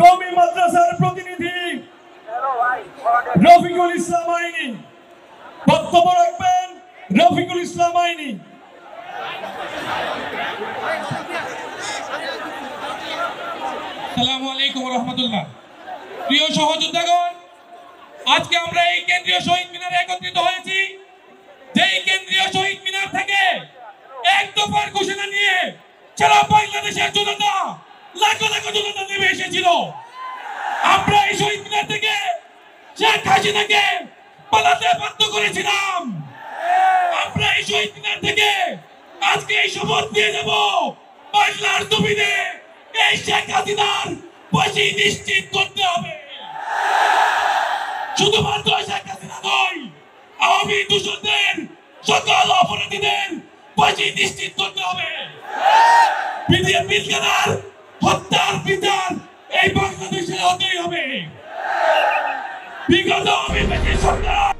কওমি মাদ্রাসার প্রতিনিধি রফিকুল ইসলাম আইনি বক্তব্য রাখবেন। রফিকুল ইসলাম আইনি। আসসালামু আলাইকুম ওয়া রাহমাতুল্লাহ। প্রিয় সহযোদ্ধাগণ, আজকে আমরা এই কেন্দ্রীয় শহীদ মিনারে একত্রিত হয়েছি। যেই কেন্দ্রীয় শহীদ মিনার থেকে এক দফার ঘোষণা নিয়ে সারা বাংলাদেশের জনতা লাখো লাখো জনতা নেমে এসেছিল। আমরা এই শহীদ মিনার থেকে শেখ হাসিনাকে পালাতে বাধ্য করেছিলাম। আমরা এই শহীদ মিনার থেকে আজকে এই শপথ দিয়ে যাব, বাংলার জমিনে এই শেখ হাসিনার ফাঁসি নিশ্চিত করতে হবে। শুধুমাত্র শেখ হাসিনা নয়, আওয়ামী দূষণদের সকল অপরাধীদের ফাঁসি নিশ্চিত করতে হবে। বিডিআর পিলখানার হত্যার বিচার এই বাংলাদেশে হতেই হবে। বিগত আওয়ামী সরকার